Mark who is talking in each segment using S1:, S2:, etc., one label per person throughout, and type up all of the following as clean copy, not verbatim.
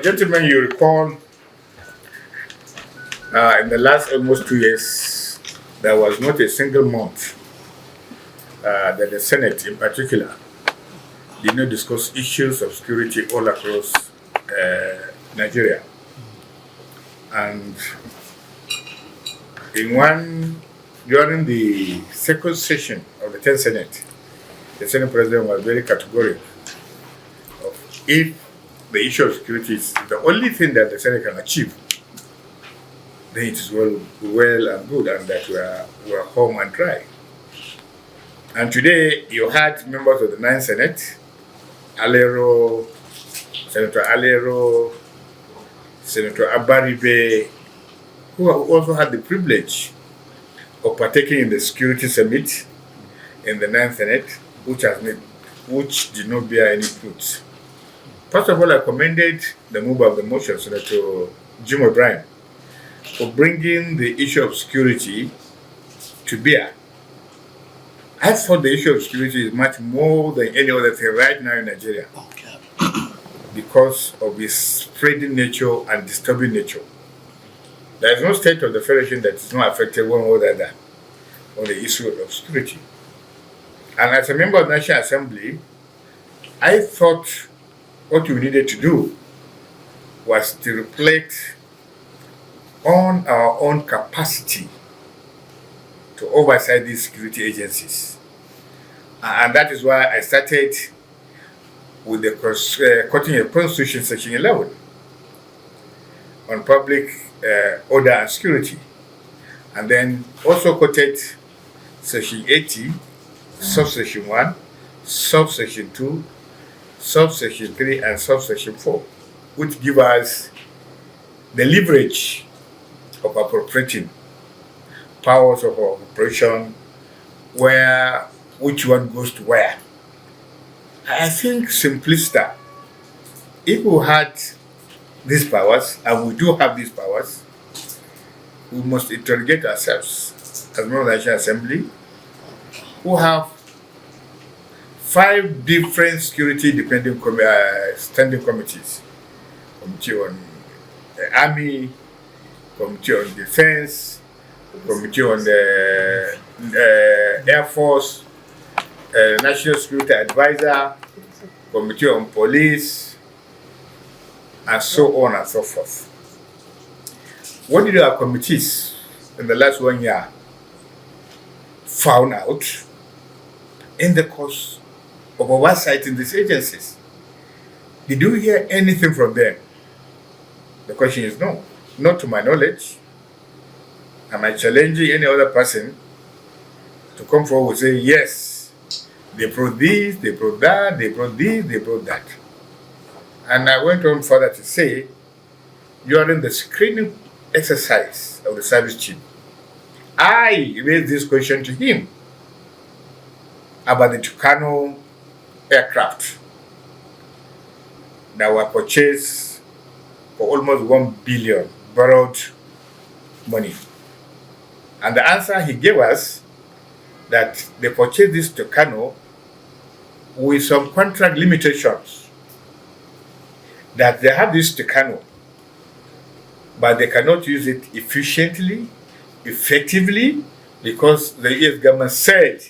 S1: Gentlemen, you recall in the last almost 2 years, there was not a single month that the Senate in particular did not discuss issues of security all across Nigeria. And during the second session of the 10th Senate, the Senate President was very categorical of if the issue of security is the only thing that the Senate can achieve, then it is well and good, and that we are home and dry. And today you had members of the 9th Senate, Senator Alero, Senator Abaribe, who also had the privilege of partaking in the security summit in the 9th Senate, which did not bear any fruits. First of all, I commended the mover of the motion, Senator Jim O'Brien, for bringing the issue of security to bear. I thought the issue of security is much more than any other thing right now in Nigeria because of its spreading nature and disturbing nature. There is no state of the federation that is not affected one way or the other on the issue of security. And as a member of the National Assembly, I thought what we needed to do was to reflect on our own capacity to oversight these security agencies. And that is why I started with the quoting of Constitution Section 11 on public order and security. And then also quoted Section 80, Subsection 1, Subsection 2, Subsection 3, and Subsection 4, which give us the leverage of appropriating powers of operation, which one goes to where. I think simplistic. If we had these powers, and we do have these powers, we must interrogate ourselves as members of the National Assembly, who have 5 different security dependent standing committees: Committee on the Army, Committee on Defense, Committee on the Air Force, National Security Advisor, Committee on Police, and so on and so forth. What did our committees in the last 1 year found out in the course of oversight in these agencies? Did you hear anything from them? The question is no, not to my knowledge. Am I challenging any other person to come forward and say, yes, they brought this, they brought that, they brought this, they brought that? And I went on further to say, during the screening exercise of the service chief, I raised this question to him about the Tucano aircraft that were purchased for almost 1 billion borrowed money. And the answer he gave us that they purchased this Tucano with some contract limitations, that they have this Tucano, but they cannot use it efficiently, effectively, because the US government said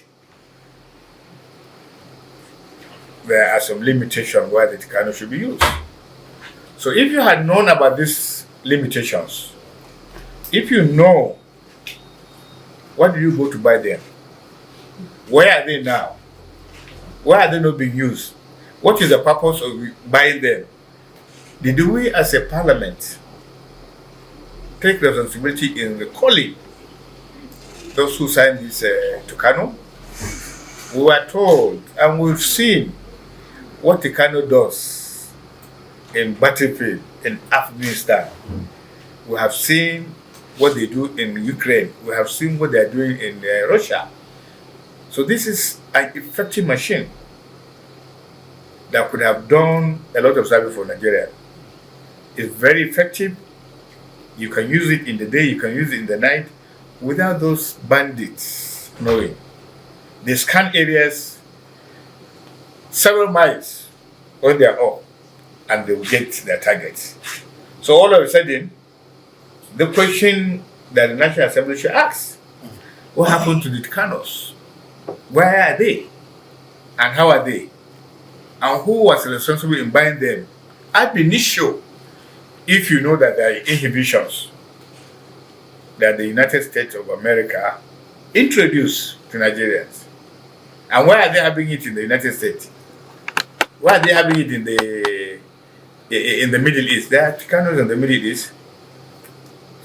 S1: there are some limitations where the Tucano should be used. So if you had known about these limitations, if you know, why do you go to buy them? Where are they now? Why are they not being used? What is the purpose of buying them? Did we as a parliament take responsibility in recalling those who signed this Tucano? We were told, and we've seen what Tucano does in battlefield in Afghanistan. We have seen what they do in Ukraine. We have seen what they are doing in Russia. So this is an effective machine that could have done a lot of service for Nigeria. It's very effective. You can use it in the day, you can use it in the night, without those bandits knowing. They scan areas several miles on their own, and they will get their targets. So all of a sudden, the question that the National Assembly should ask, what happened to the Tucanos? Where are they? And how are they? And who was responsible in buying them? Ab initio, if you know that there are inhibitions that the United States of America introduced to Nigerians. And why are they having it in the United States? Why are they having it in the Middle East? There are Tucanos in the Middle East.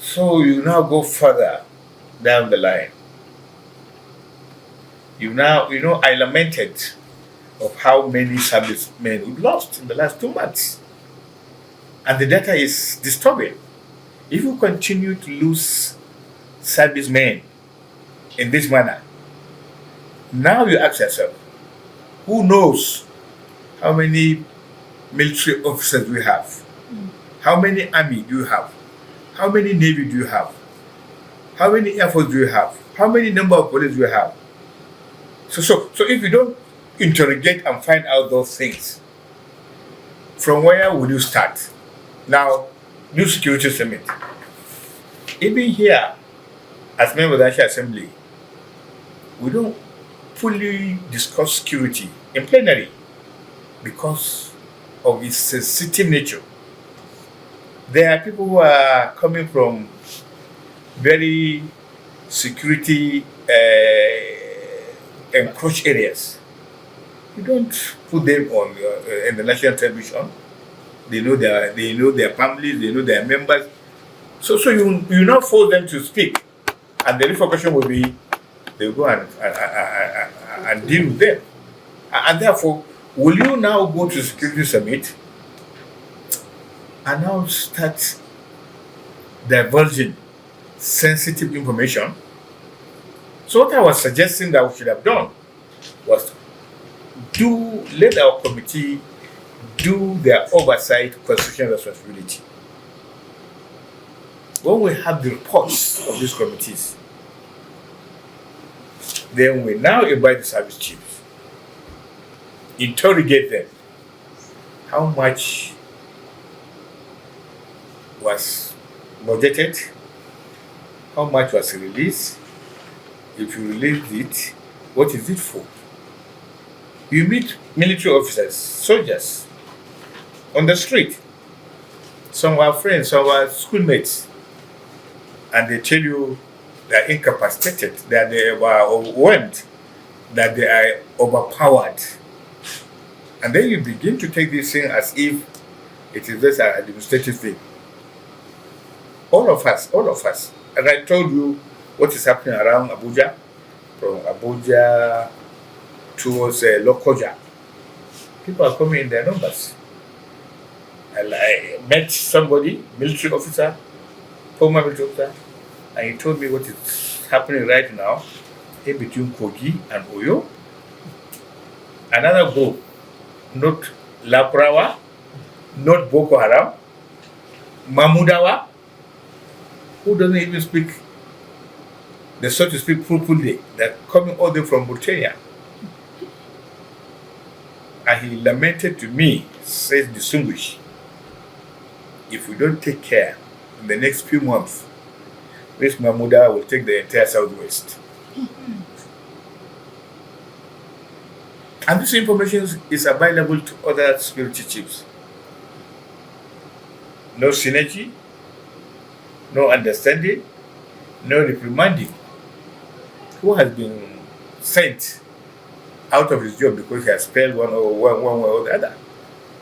S1: So you now go further down the line. I lamented of how many servicemen we've lost in the last 2 months. And the data is disturbing. If you continue to lose servicemen in this manner, now you ask yourself, who knows how many military officers we have? How many army do you have? How many navy do you have? How many air force do you have? How many number of police do you have? So if you don't interrogate and find out those things, from where would you start? Now, new security summit. Even here, as members of the National Assembly, we don't fully discuss security in plenary because of its sensitive nature. There are people who are coming from very security encroached areas. You don't put them on in the national television. They know their families, they know their members. So you now force them to speak, and the repercussion will be they will go and deal with them. And therefore, will you now go to security summit and now start divulging sensitive information? So what I was suggesting that we should have done was let our committee do their oversight constitutional responsibility. When we have the reports of these committees, then we now invite the service chiefs, interrogate them. How much was budgeted? How much was released? If you released it, what is it for? You meet military officers, soldiers on the street. Some are friends, some are schoolmates, and they tell you they are incapacitated, that they are overwhelmed, that they are overpowered. And then you begin to take this thing as if it is just an administrative thing. All of us. And I told you what is happening around Abuja, from Abuja towards Lokoja. People are coming in their numbers. And I met somebody, military officer, former military officer, and he told me what is happening right now in between Kogi and Oyo. Another group, not Laprawa, not Boko Haram, Mamudawa, who doesn't even speak the so to speak Fulfulde, that coming all the way from Mauritania. And he lamented to me, says distinguished, if we don't take care in the next few months, this Mahmuda will take the entire southwest. And this information is available to other security chiefs. No synergy, no understanding, no reprimanding. Who has been sent out of his job because he has failed one way or the other?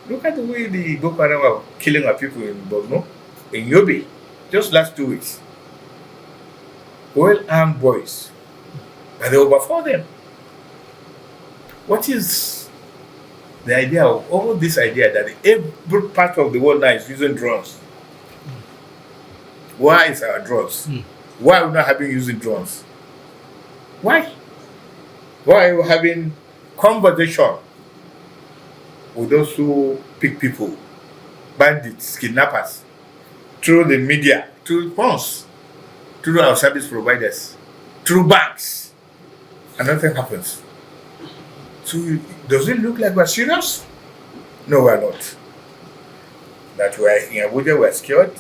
S1: Look at the way the Boko Haram are killing our people in Borno, in Yobe, just last 2 weeks. Well-armed boys, but they overfall them. What is the idea of all this idea that every part of the world now is using drones? Why is our drones? Why are we not using drones? Why? Why are we having conversation with those who pick people, bandits, kidnappers, through the media, through phones, through our service providers, through banks, and nothing happens? So does it look like we're serious? No, we're not. that were in Abuja were scared,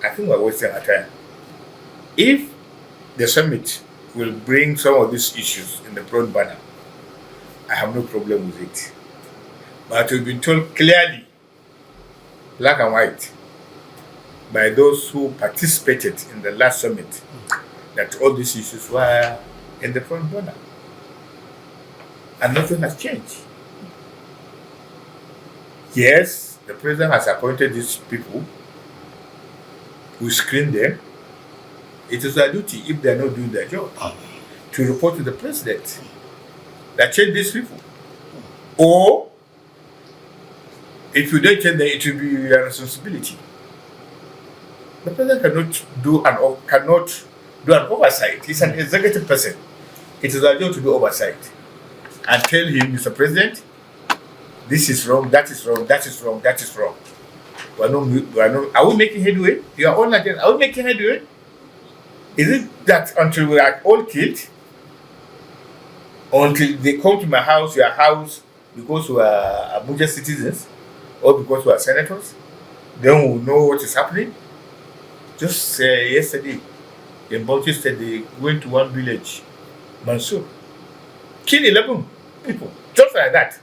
S1: I think we're wasting our time. If the summit will bring some of these issues in the front banner, I have no problem with it. But we've been told clearly, black and white, by those who participated in the last summit, that all these issues were in the front burner. And nothing has changed. Yes, the president has appointed these people. We screen them. It is their duty, if they are not doing their job, to report to the president that change these people. Or, if you don't change them, it will be your responsibility. The president cannot do an oversight. He's an executive person. It is our job to do oversight and tell him, Mr. President, this is wrong, that is wrong, that is wrong, that is wrong. Are we making headway? You are all again. Are we making headway? Is it that until we are all killed, until they come to my house, your house, because we are Abuja citizens or because we are senators, then we'll know what is happening? Just yesterday, in Bauchi State, they went to one village, Mansour, killed 11 people, just like that.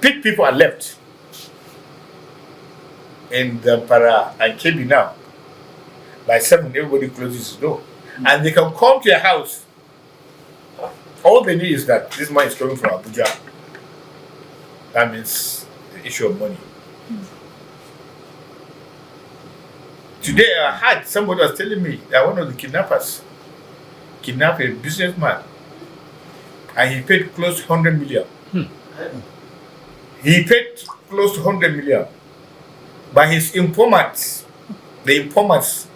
S1: Pick people are left in Zampara and Kebbi now. By 7, everybody closes his door. And they can come to your house. All they need is that this man is coming from Abuja. That means the issue of money. Today I heard somebody was telling me that one of the kidnappers kidnapped a businessman and he paid close to 100 million. He paid close to 100 million. But his informants, the informants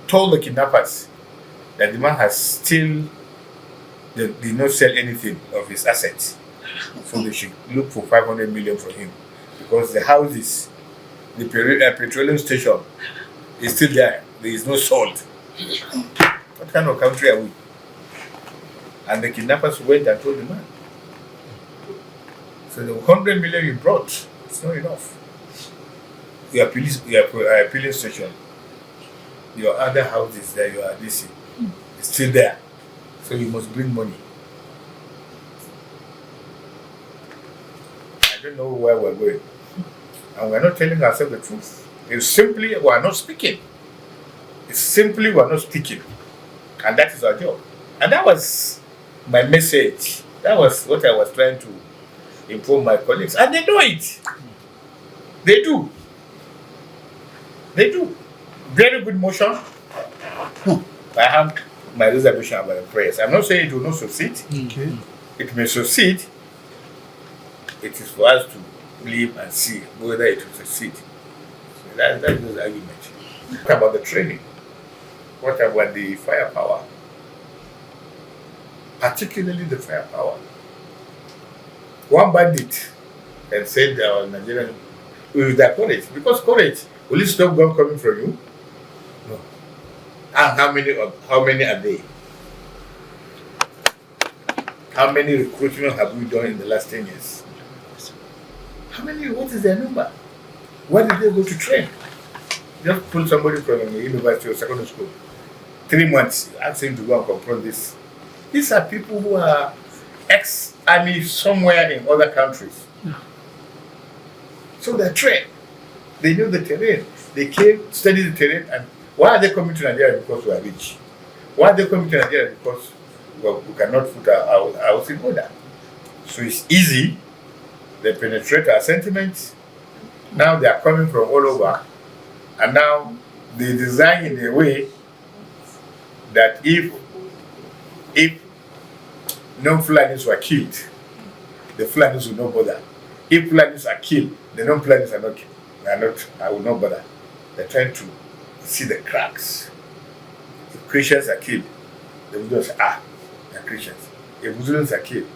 S1: told the kidnappers that the man has still did not sell anything of his assets. So they should look for 500 million for him. Because the houses, the petroleum station is still there. There is no salt. What kind of country are we? And the kidnappers went and told the man. So the 100 million you brought, it's not enough. Your appealing station, your other houses that you are leasing, is still there. So you must bring money. I don't know where we're going. And we're not telling ourselves the truth. It's simply we are not speaking. It's simply we are not speaking. And that is our job. And that was my message. That was what I was trying to inform my colleagues. And they know it. They do. They do. Very good motion. I have my reservation about the prayers. I'm not saying it will not succeed.
S2: Okay.
S1: It may succeed. It is for us to live and see whether it will succeed. So that's the argument. What about the training? What about the firepower? Particularly the firepower. One bandit and said Nigerian with their courage. Because courage, will it stop gun coming from you? No. And how many are they? How many recruitment have we done in the last 10 years? How many? What is their number? Where did they go to train? Just pull somebody from a university or secondary school. 3 months, ask him to go and confront this. These are people who are ex-army somewhere in other countries. So they're trained. They know the terrain. They came, study the terrain, and why are they coming to Nigeria? Because we are rich. Why are they coming to Nigeria? Because we cannot put our house in order. So it's easy. They penetrate our sentiments. Now they are coming from all over. And now they design in a way that if no Fulanis were killed, the Fulanis will not bother. If Fulanis are killed, the non-Fulanis are not. I will not bother. They're trying to see the cracks. If Christians are killed, they will just say, they're Christians. If Muslims are killed,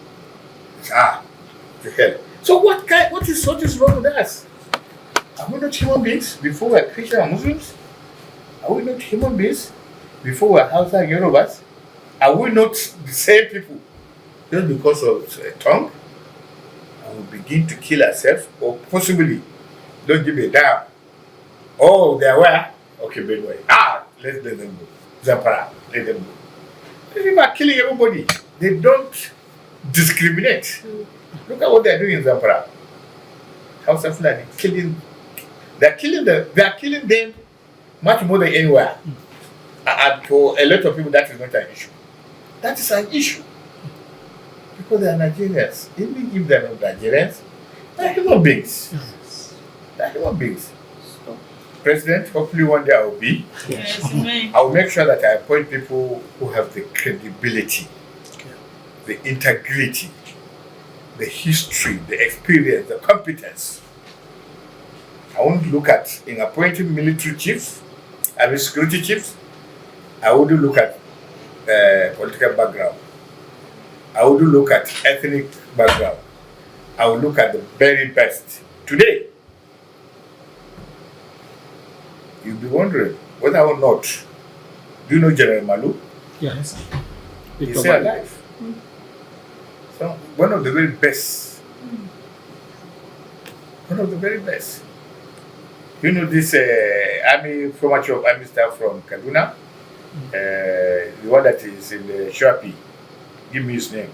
S1: it's to hell. So what is wrong with us? Are we not human beings before we are Christians and Muslims? Are we not human beings before we are Hausa and Yorubas? Are we not the same people? Just because of a tongue? And we begin to kill ourselves, or possibly don't give a damn Oh, they are where? Okay, Benue. Let them go. Zamfara, let them go. They are killing everybody. They don't discriminate. Look at what they are doing in Zamfara. House of Fulani killing. They are killing them much more than anywhere. And for a lot of people, that is not an issue. That is an issue because they are Nigerians. Even if they are not Nigerians, they are human beings. They are human beings. President, hopefully one day I will be.
S2: Yes.
S1: I will make sure that I appoint people who have the credibility, the integrity, the history, the experience, the competence. I won't look at in appointing military chiefs, security chiefs. I wouldn't look at political background. I wouldn't look at ethnic background. I would look at the very best. Today, you'll be wondering whether or not, do you know General Malu?
S3: Yes.
S1: He's still alive. So, one of the very best. One of the very best. You know this former army staff from Kaduna? The one that is in the Shuapi. Give me his name.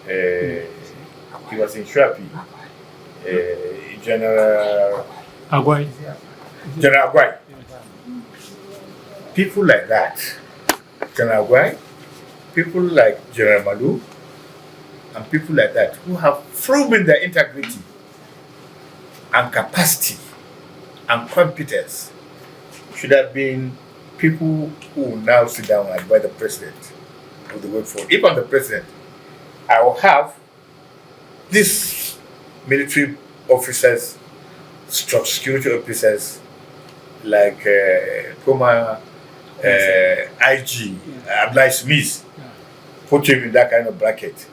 S1: He was in Shuapi. General
S3: Agwai.
S1: General Agwai. People like that, General Agwai, people like General Malu, and people like that who have proven their integrity and capacity and competence should have been people who will now sit down and advise the president of the way forward. If I'm the president, I will have these military officers, security officers, like former IG, Abdul Smith, put him in that kind of bracket.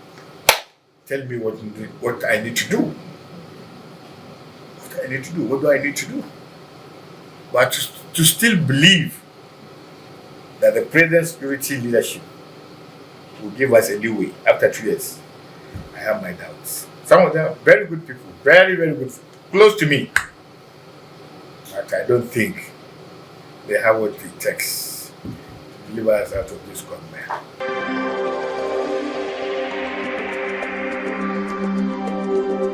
S1: Tell me what I need to do. What I need to do. What do I need to do? But to still believe that the present security leadership will give us a new way after 2 years, I have my doubts. Some of them are very good people, very, very good, close to me. But I don't think they have what it takes to deliver us out of this government.